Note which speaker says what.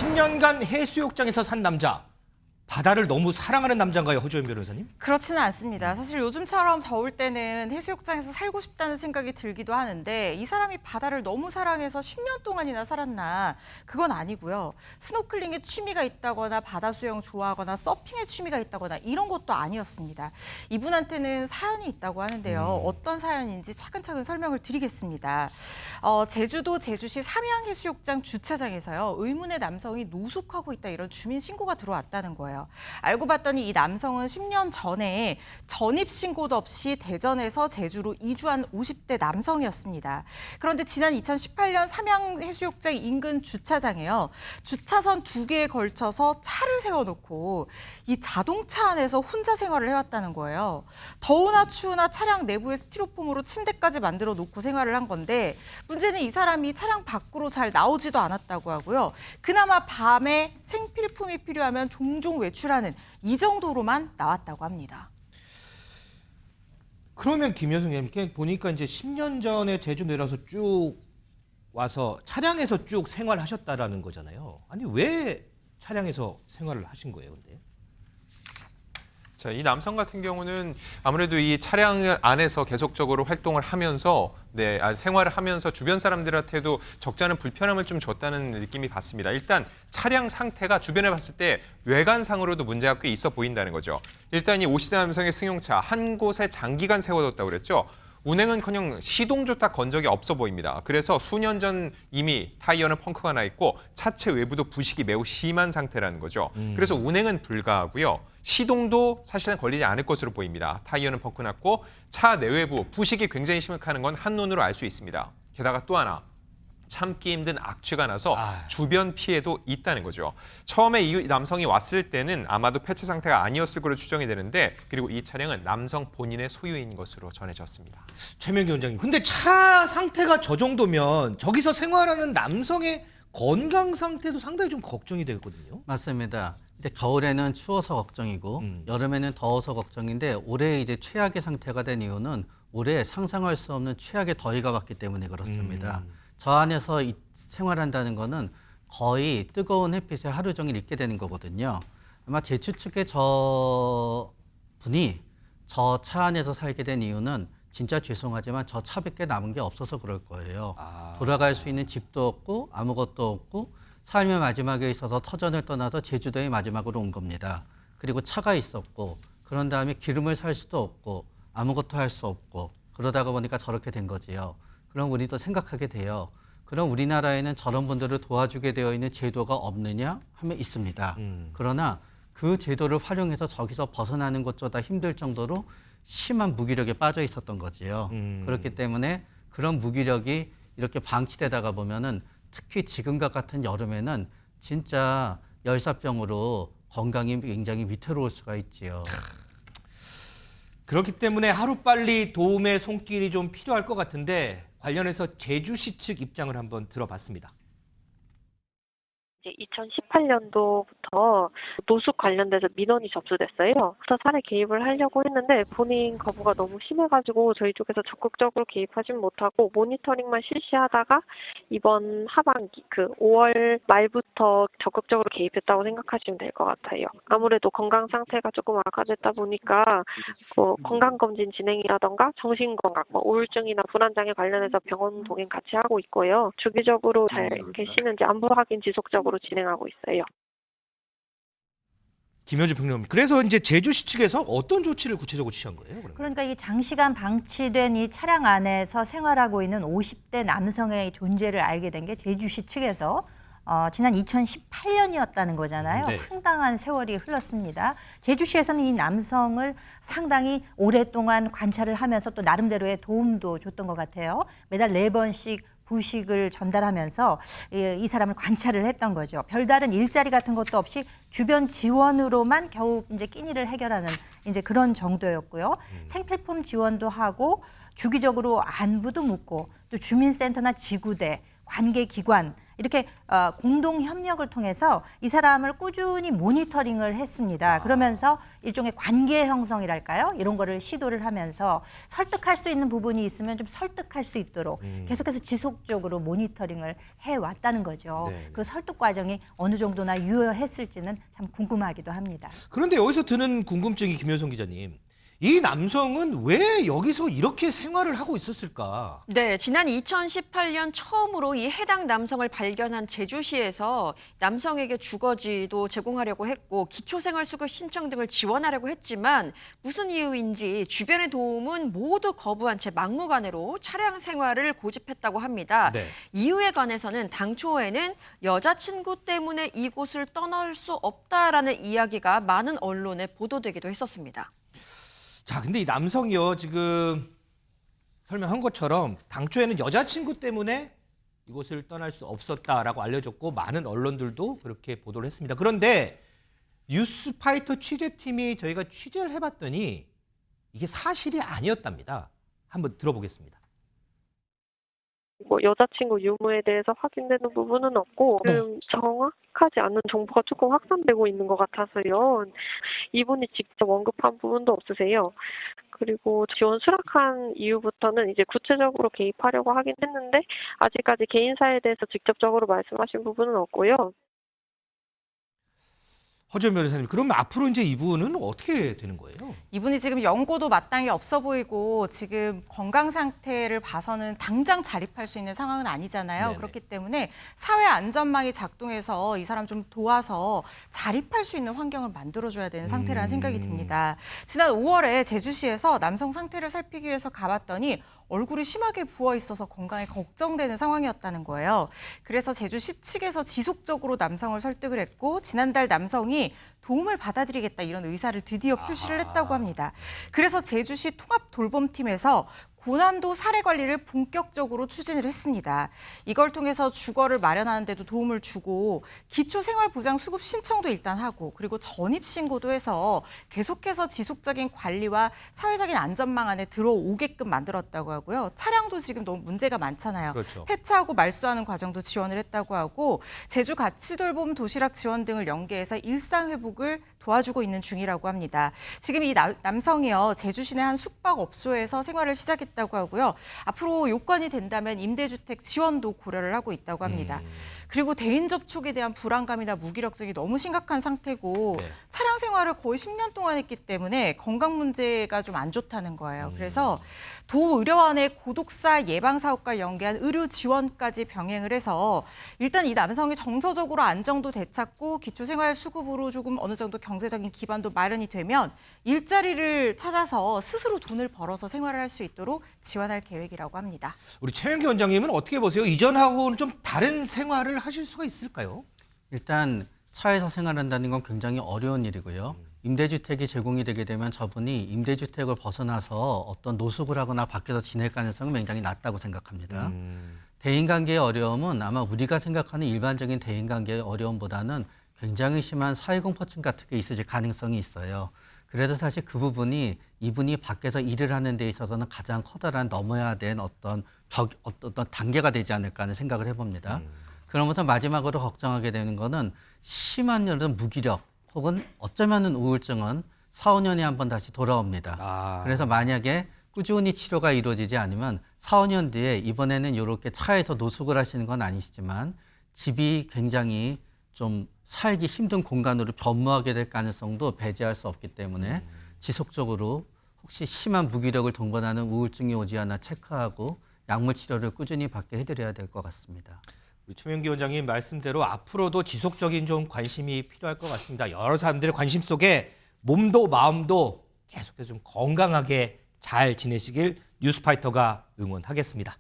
Speaker 1: 10년간 해수욕장에서 산 남자. 바다를 너무 사랑하는 남자인가요, 허주연 변호사님?
Speaker 2: 그렇지는 않습니다. 사실 요즘처럼 더울 때는 해수욕장에서 살고 싶다는 생각이 들기도 하는데 이 사람이 바다를 너무 사랑해서 10년 동안이나 살았나? 그건 아니고요. 스노클링에 취미가 있다거나 바다 수영 좋아하거나 서핑에 취미가 있다거나 이런 것도 아니었습니다. 이분한테는 사연이 있다고 하는데요. 어떤 사연인지 차근차근 설명을 드리겠습니다. 제주도 제주시 삼양해수욕장 주차장에서요. 의문의 남성이 노숙하고 있다 이런 주민 신고가 들어왔다는 거예요. 알고 봤더니 이 남성은 10년 전에 전입신고도 없이 대전에서 제주로 이주한 50대 남성이었습니다. 그런데 지난 2018년 삼양해수욕장 인근 주차장에요. 주차선 2개에 걸쳐서 차를 세워놓고 이 자동차 안에서 혼자 생활을 해왔다는 거예요. 더우나 추우나 차량 내부에 스티로폼으로 침대까지 만들어 놓고 생활을 한 건데 문제는 이 사람이 차량 밖으로 잘 나오지도 않았다고 하고요. 그나마 밤에 생필품이 필요하면 종종 외출하는 이 정도로만 나왔다고 합니다.
Speaker 1: 그러면 김여승님, 보니까 이제 10년 전에 제주 내려서 쭉 와서 차량에서 쭉 생활하셨다라는 거잖아요. 아니 왜 차량에서 생활을 하신 거예요, 근데?
Speaker 3: 자, 이 남성 같은 경우는 아무래도 이 차량 안에서 계속적으로 활동을 하면서 생활을 하면서 주변 사람들한테도 적지 않은 불편함을 좀 줬다는 느낌이 받습니다. 일단 차량 상태가 주변에 봤을 때 외관상으로도 문제가 꽤 있어 보인다는 거죠. 일단 이 50대 남성의 승용차 한 곳에 장기간 세워뒀다고 그랬죠. 운행은커녕 시동조차 건 적이 없어 보입니다. 그래서 수년 전 이미 타이어는 펑크가 나 있고 차체 외부도 부식이 매우 심한 상태라는 거죠. 그래서 운행은 불가하고요. 시동도 사실은 걸리지 않을 것으로 보입니다. 타이어는 펑크 났고 차 내외부 부식이 굉장히 심각한 건 한눈으로 알 수 있습니다. 게다가 또 하나. 참기 힘든 악취가 나서 주변 피해도 있다는 거죠. 처음에 이 남성이 왔을 때는 아마도 폐차 상태가 아니었을 것으로 추정이 되는데 그리고 이 차량은 남성 본인의 소유인 것으로 전해졌습니다.
Speaker 1: 최명기 원장님, 근데 차 상태가 저 정도면 저기서 생활하는 남성의 건강 상태도 상당히 좀 걱정이 되거든요.
Speaker 4: 맞습니다. 이제 겨울에는 추워서 걱정이고 여름에는 더워서 걱정인데 올해 이제 최악의 상태가 된 이유는 올해 상상할 수 없는 최악의 더위가 왔기 때문에 그렇습니다. 저 안에서 생활한다는 거는 거의 뜨거운 햇빛에 하루 종일 있게 되는 거거든요. 아마 제 추측에 저 분이 저 차 안에서 살게 된 이유는 진짜 죄송하지만 저 차밖에 남은 게 없어서 그럴 거예요. 돌아갈 수 있는 집도 없고 아무것도 없고 삶의 마지막에 있어서 터전을 떠나서 제주도의 마지막으로 온 겁니다. 그리고 차가 있었고 그런 다음에 기름을 살 수도 없고 아무것도 할 수 없고 그러다가 보니까 저렇게 된 거지요. 그럼 우리도 생각하게 돼요. 그럼 우리나라에는 저런 분들을 도와주게 되어 있는 제도가 없느냐 하면 있습니다. 그러나 그 제도를 활용해서 저기서 벗어나는 것조차 힘들 정도로 심한 무기력에 빠져 있었던 거지요. 그렇기 때문에 그런 무기력이 이렇게 방치되다가 보면은 특히 지금과 같은 여름에는 진짜 열사병으로 건강이 굉장히 위태로울 수가 있지요.
Speaker 1: 그렇기 때문에 하루빨리 도움의 손길이 좀 필요할 것 같은데 관련해서 제주시 측 입장을 한번 들어봤습니다.
Speaker 5: 이제 2018년도부터 노숙 관련돼서 민원이 접수됐어요. 그래서 사내 개입을 하려고 했는데 본인 거부가 너무 심해가지고 저희 쪽에서 적극적으로 개입하진 못하고 모니터링만 실시하다가 이번 하반기 5월 말부터 적극적으로 개입했다고 생각하시면 될 것 같아요. 아무래도 건강 상태가 조금 악화됐다 보니까 건강검진 진행이라던가 정신건강, 우울증이나 불안장애 관련해서 병원 동행 같이 하고 있고요. 주기적으로 잘 계시는지 안부 확인 지속적으로 진행하고 있어요.
Speaker 1: 김현주 평론가님, 그래서 이제 제주시 측에서 어떤 조치를 구체적으로 취한 거예요? 그러면?
Speaker 6: 그러니까 이 장시간 방치된 이 차량 안에서 생활하고 있는 50대 남성의 존재를 알게 된 게 제주시 측에서 지난 2018년이었다는 거잖아요.
Speaker 1: 네.
Speaker 6: 상당한 세월이 흘렀습니다. 제주시에서는 이 남성을 상당히 오랫동안 관찰을 하면서 또 나름대로의 도움도 줬던 것 같아요. 매달 4번씩 부식을 전달하면서 이 사람을 관찰을 했던 거죠. 별다른 일자리 같은 것도 없이 주변 지원으로만 겨우 이제 끼니를 해결하는 이제 그런 정도였고요. 생필품 지원도 하고 주기적으로 안부도 묻고 또 주민센터나 지구대 관계기관 이렇게 공동 협력을 통해서 이 사람을 꾸준히 모니터링을 했습니다. 그러면서 일종의 관계 형성이랄까요? 이런 거를 시도를 하면서 설득할 수 있는 부분이 있으면 좀 설득할 수 있도록 계속해서 지속적으로 모니터링을 해왔다는 거죠.
Speaker 1: 네.
Speaker 6: 그 설득 과정이 어느 정도나 유효했을지는 참 궁금하기도 합니다.
Speaker 1: 그런데 여기서 드는 궁금증이 김효성 기자님. 이 남성은 왜 여기서 이렇게 생활을 하고 있었을까?
Speaker 7: 네, 지난 2018년 처음으로 이 해당 남성을 발견한 제주시에서 남성에게 주거지도 제공하려고 했고 기초생활수급 신청 등을 지원하려고 했지만 무슨 이유인지 주변의 도움은 모두 거부한 채 막무가내로 차량 생활을 고집했다고 합니다.
Speaker 1: 네.
Speaker 7: 이유에 관해서는 당초에는 여자친구 때문에 이곳을 떠날 수 없다라는 이야기가 많은 언론에 보도되기도 했었습니다.
Speaker 1: 자, 근데 이 남성이요, 지금 설명한 것처럼 당초에는 여자친구 때문에 이곳을 떠날 수 없었다라고 알려졌고 많은 언론들도 그렇게 보도를 했습니다. 그런데 뉴스파이터 취재팀이 저희가 취재를 해봤더니 이게 사실이 아니었답니다. 한번 들어보겠습니다.
Speaker 5: 뭐 여자친구 유무에 대해서 확인되는 부분은 없고 지금 정확하지 않은 정보가 조금 확산되고 있는 것 같아서요. 이분이 직접 언급한 부분도 없으세요. 그리고 지원 수락한 이후부터는 이제 구체적으로 개입하려고 하긴 했는데 아직까지 개인사에 대해서 직접적으로 말씀하신 부분은 없고요.
Speaker 1: 허지연 변호사님, 그러면 앞으로 이제 이분은 어떻게 되는 거예요?
Speaker 2: 이분이 지금 연고도 마땅히 없어 보이고 지금 건강 상태를 봐서는 당장 자립할 수 있는 상황은 아니잖아요.
Speaker 1: 네네.
Speaker 2: 그렇기 때문에 사회 안전망이 작동해서 이 사람 좀 도와서 자립할 수 있는 환경을 만들어줘야 되는 상태라는 생각이 듭니다. 지난 5월에 제주시에서 남성 상태를 살피기 위해서 가봤더니 얼굴이 심하게 부어 있어서 건강에 걱정되는 상황이었다는 거예요. 그래서 제주시 측에서 지속적으로 남성을 설득을 했고 지난달 남성이 도움을 받아들이겠다 이런 의사를 드디어 표시를 했다고 합니다. 그래서 제주시 통합 돌봄팀에서 고난도 사례 관리를 본격적으로 추진을 했습니다. 이걸 통해서 주거를 마련하는 데도 도움을 주고 기초생활보장 수급 신청도 일단 하고 그리고 전입신고도 해서 계속해서 지속적인 관리와 사회적인 안전망 안에 들어오게끔 만들었다고 하고요. 차량도 지금 너무 문제가 많잖아요.
Speaker 1: 그렇죠.
Speaker 2: 폐차하고 말소하는 과정도 지원을 했다고 하고 제주 가치돌봄 도시락 지원 등을 연계해서 일상회복을 도와주고 있는 중이라고 합니다. 지금 이 남성이요. 제주시 내 한 숙박업소에서 생활을 시작했다고 하고요. 앞으로 요건이 된다면 임대주택 지원도 고려를 하고 있다고 합니다. 그리고 대인 접촉에 대한 불안감이나 무기력증이 너무 심각한 상태고
Speaker 1: 네.
Speaker 2: 차량 생활을 거의 10년 동안 했기 때문에 건강 문제가 좀 안 좋다는 거예요. 그래서 도의료원의 고독사 예방사업과 연계한 의료 지원까지 병행을 해서 일단 이 남성이 정서적으로 안정도 되찾고 기초생활 수급으로 조금 어느 정도 경제적인 기반도 마련이 되면 일자리를 찾아서 스스로 돈을 벌어서 생활을 할 수 있도록 지원할 계획이라고 합니다.
Speaker 1: 우리 최명기 원장님은 어떻게 보세요? 이전하고는 좀 다른 생활을 하실 수가 있을까요?
Speaker 4: 일단 차에서 생활한다는 건 굉장히 어려운 일이고요. 임대주택이 제공이 되게 되면 저분이 임대주택을 벗어나서 어떤 노숙을 하거나 밖에서 지낼 가능성은 굉장히 낮다고 생각합니다. 대인관계의 어려움은 아마 우리가 생각하는 일반적인 대인관계의 어려움보다는 굉장히 심한 사회공포증 같은 게 있을 가능성이 있어요. 그래서 사실 그 부분이 이분이 밖에서 일을 하는 데 있어서는 가장 커다란 넘어야 된 어떤 단계가 되지 않을까 하는 생각을 해봅니다. 그러면서 마지막으로 걱정하게 되는 거는 심한 여름 무기력 혹은 어쩌면은 우울증은 4, 5년에 한 번 다시 돌아옵니다. 그래서 만약에 꾸준히 치료가 이루어지지 않으면 4, 5년 뒤에 이번에는 이렇게 차에서 노숙을 하시는 건 아니시지만 집이 굉장히 좀 살기 힘든 공간으로 변모하게 될 가능성도 배제할 수 없기 때문에 지속적으로 혹시 심한 무기력을 동반하는 우울증이 오지 않아 체크하고 약물 치료를 꾸준히 받게 해드려야 될 것 같습니다.
Speaker 1: 우리 최명기 원장님 말씀대로 앞으로도 지속적인 좀 관심이 필요할 것 같습니다. 여러 사람들의 관심 속에 몸도 마음도 계속해서 좀 건강하게 잘 지내시길 뉴스파이터가 응원하겠습니다.